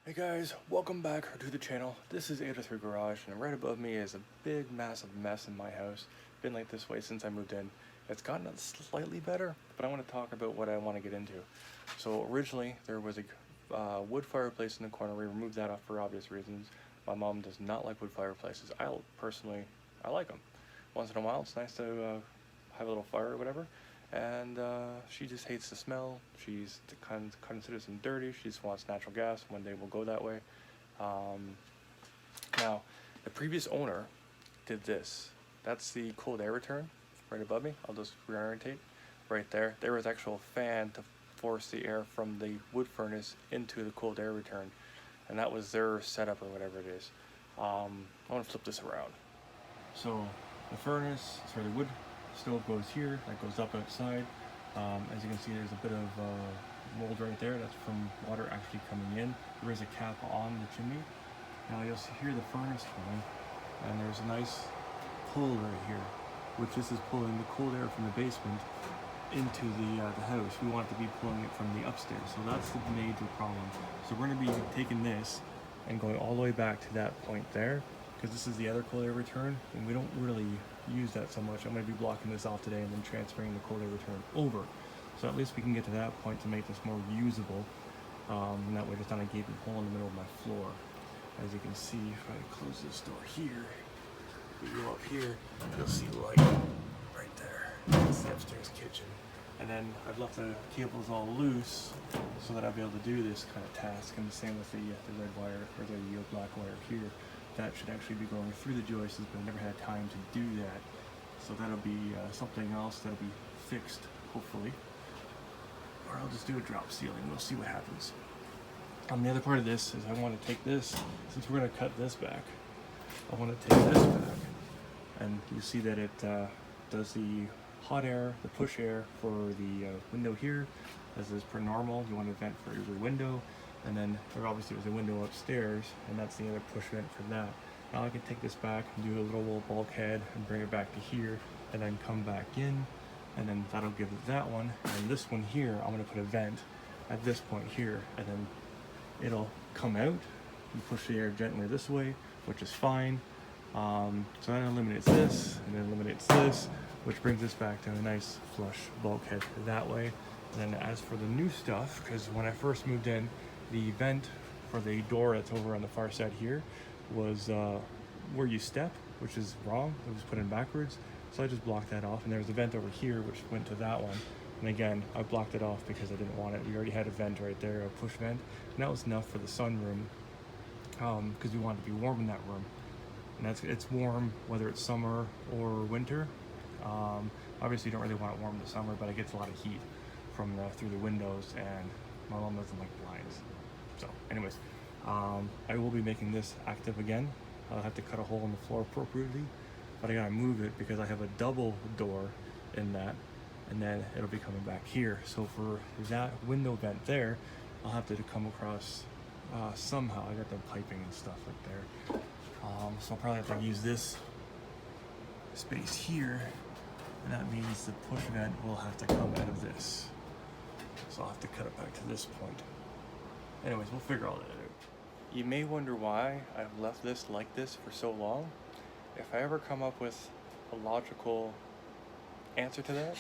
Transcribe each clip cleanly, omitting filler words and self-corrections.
Hey guys, welcome back to the channel. This is 803 Garage, and right above me is a big massive mess in my house. Been like this way since I moved in. It's gotten slightly better, but I want to talk about what I want to get into. So originally there was a wood fireplace in the corner. We removed that off for obvious reasons. My mom does not like wood fireplaces. I like them. Once in a while it's nice to have a little fire or whatever. And she just hates the smell. She's considers them dirty. She just wants natural gas. One day we'll go that way. Now, the previous owner did this. That's the cold air return right above me. I'll just reorientate right there. There was actual fan to force the air from the wood furnace into the cold air return, and that was their setup or whatever it is. I want to flip this around. So the wood stove goes here, that goes up outside. As you can see, there's a bit of mold right there. That's from water actually coming in. There is a cap on the chimney. Now you'll hear the furnace running, and there's a nice pull right here, which this is pulling the cold air from the basement into the house. We want to be pulling it from the upstairs, so that's the major problem. So we're going to be taking this and going all the way back to that point there, because this is the other cold air return, and we don't really use that so much. I'm going to be blocking this off today and then transferring the cold air return over, so at least we can get to that point to make this more usable. And that way there's not a gaping hole in the middle of my floor. As you can see, if I close this door here, we go up here, you'll see light right there. That's the upstairs kitchen. And then I've left the cables all loose so that I'll be able to do this kind of task. And the same with the red wire, or the black wire here. That should actually be going through the joists, but I've never had time to do that. So that'll be something else that'll be fixed, hopefully. Or I'll just do a drop ceiling. We'll see what happens. The other part of this is I want to take this, since we're going to cut this back, I want to take this back. And you see that it does the hot air, the push air for the window here, as is per normal. You want to vent for every window. And then there obviously was a window upstairs, and that's the other push vent for that. Now I can take this back and do a little bulkhead and bring it back to here, and then come back in, and then that'll give it that one. And this one here, I'm going to put a vent at this point here, and then it'll come out and push the air gently this way, which is fine. So that eliminates this, and then eliminates this, which brings us back to a nice flush bulkhead that way. And then as for the new stuff, because when I first moved in, the vent for the door that's over on the far side here was where you step, which is wrong. It was put in backwards. So I just blocked that off, and there was a vent over here which went to that one. And again, I blocked it off because I didn't want it. We already had a vent right there, a push vent, and that was enough for the sunroom, because we wanted to be warm in that room. And it's warm whether it's summer or winter. Obviously you don't really want it warm in the summer, but it gets a lot of heat from through the windows, and my mom doesn't like blinds. So anyways, I will be making this active again. I'll have to cut a hole in the floor appropriately, but I gotta move it because I have a double door in that, and then it'll be coming back here. So for that window vent there, I'll have to come across somehow. I got the piping and stuff right there. So I'll probably have to use this space here, and that means the push vent will have to come out of this. So I'll have to cut it back to this point. Anyways, we'll figure all that out. You may wonder why I've left this like this for so long. If I ever come up with a logical answer to that,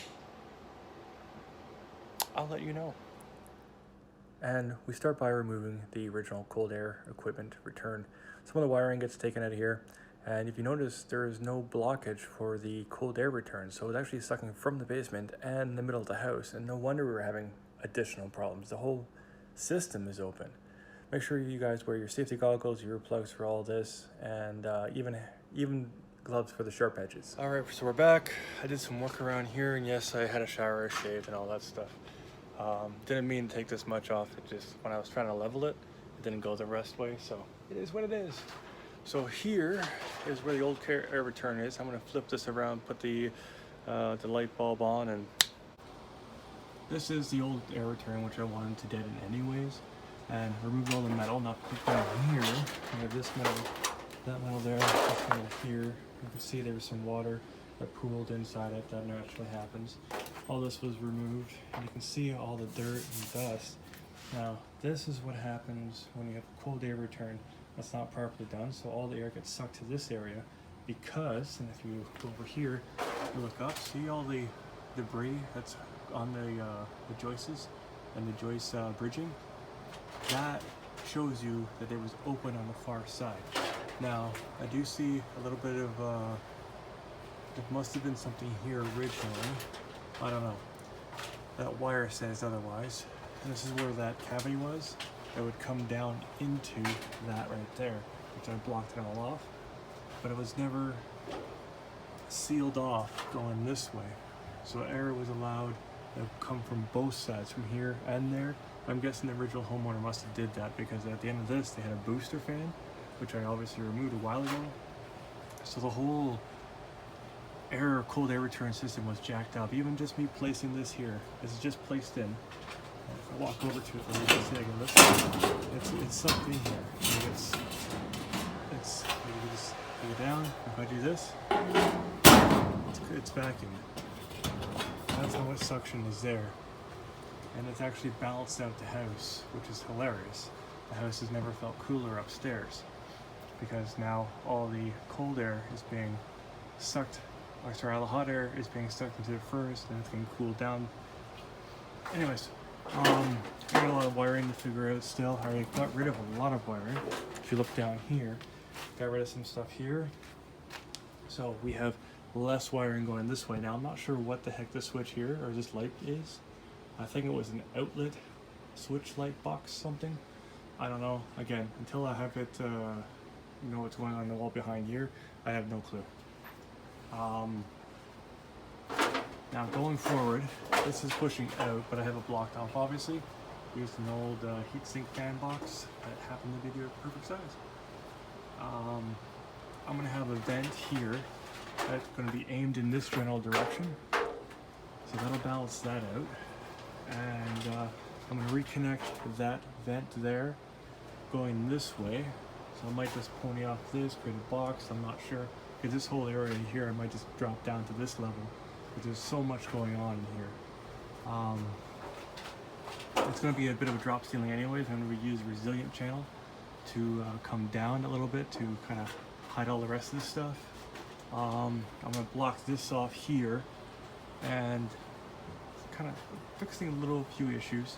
I'll let you know. And we start by removing the original cold air equipment return. Some of the wiring gets taken out of here, and if you notice, there is no blockage for the cold air return, so it's actually sucking from the basement and the middle of the house, and no wonder we're having additional problems. The whole system is open. Make sure you guys wear your safety goggles, your earplugs for all this, and even gloves for the sharp edges. All right, so we're back. I did some work around here, and yes, I had a shower, shaved, and all that stuff. Didn't mean to take this much off. It just, when I was trying to level it, it didn't go the rest way, so it is what it is. So here is where the old air return is. I'm gonna flip this around, put the light bulb on, and this is the old air return, which I wanted to deaden anyways, and remove all the metal. Now put down here, we have this metal, that metal there, this metal here. You can see there's some water that pooled inside it. That naturally happens. All this was removed, and you can see all the dirt and dust Now, this is what happens when you have a cold air return that's not properly done. So all the air gets sucked to this area because, and if you go over here, you look up, see all the debris that's on the joists and the joist bridging? That shows you that it was open on the far side. Now, I do see a little bit of, it must have been something here originally. I don't know. That wire says otherwise. And this is where that cavity was. It would come down into that right there, which I blocked it all off. But it was never sealed off going this way. So air was allowed to come from both sides, from here and there. I'm guessing the original homeowner must have did that because at the end of this, they had a booster fan, which I obviously removed a while ago. So the whole cold air return system was jacked up. Even just me placing this here, this is just placed in. If I walk over to it, you can see again, it's sucked in here. It's you can just take it down. If I do this, it's vacuumed. That's how much suction is there. And it's actually balanced out the house, which is hilarious. The house has never felt cooler upstairs because now all the cold air is being sucked, or sorry, all the hot air is being sucked into the furnace and it's getting cooled down. Anyways, I got a lot of wiring to figure out still. I already got rid of a lot of wiring. If you look down here, got rid of some stuff here. So we have less wiring going this way. Now I'm not sure what the heck this switch here or this light is. I think it was an outlet switch light box something. I don't know. Again, until I have it, know what's going on in the wall behind here, I have no clue. Now going forward, this is pushing out, but I have it blocked off obviously. Used an old heatsink fan box that happened to be the perfect size. I'm going to have a vent here that's going to be aimed in this general direction. So that'll balance that out. And I'm going to reconnect that vent there going this way. So I might just pony off this, create a box, I'm not sure. Because this whole area here, I might just drop down to this level. But there's so much going on in here. It's going to be a bit of a drop ceiling anyways. I'm going to use a resilient channel to come down a little bit to kind of hide all the rest of this stuff. I'm going to block this off here and kind of fixing a little few issues.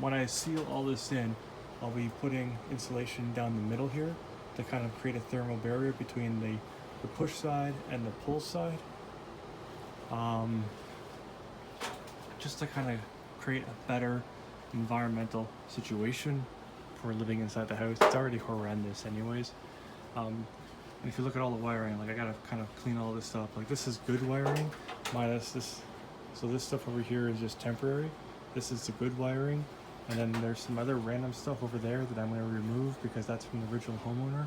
When I seal all this in, I'll be putting insulation down the middle here to kind of create a thermal barrier between the push side and the pull side. Just to kind of create a better environmental situation for living inside the house. It's already horrendous anyways. And if you look at all the wiring, like I gotta kind of clean all this up. Like this is good wiring, minus this. So this stuff over here is just temporary. This is the good wiring. And then there's some other random stuff over there that I'm gonna remove because that's from the original homeowner.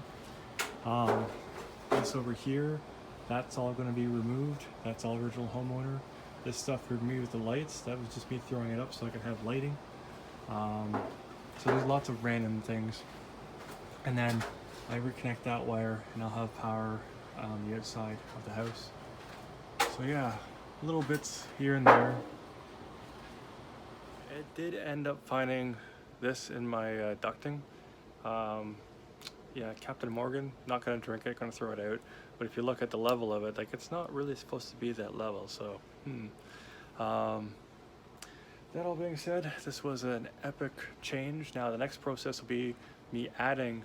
This over here, that's all gonna be removed. That's all original homeowner. This stuff for me with the lights, that was just me throwing it up so I could have lighting. So there's lots of random things. And then I reconnect that wire and I'll have power on the outside of the house. So yeah, little bits here and there. I did end up finding this in my ducting. Yeah, Captain Morgan, not gonna drink it, gonna throw it out. But if you look at the level of it, like it's not really supposed to be that level, so. That all being said, this was an epic change. Now the next process will be me adding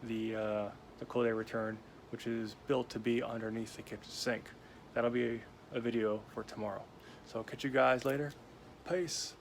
the cold air return, which is built to be underneath the kitchen sink. That'll be a video for tomorrow. So catch you guys later. Peace.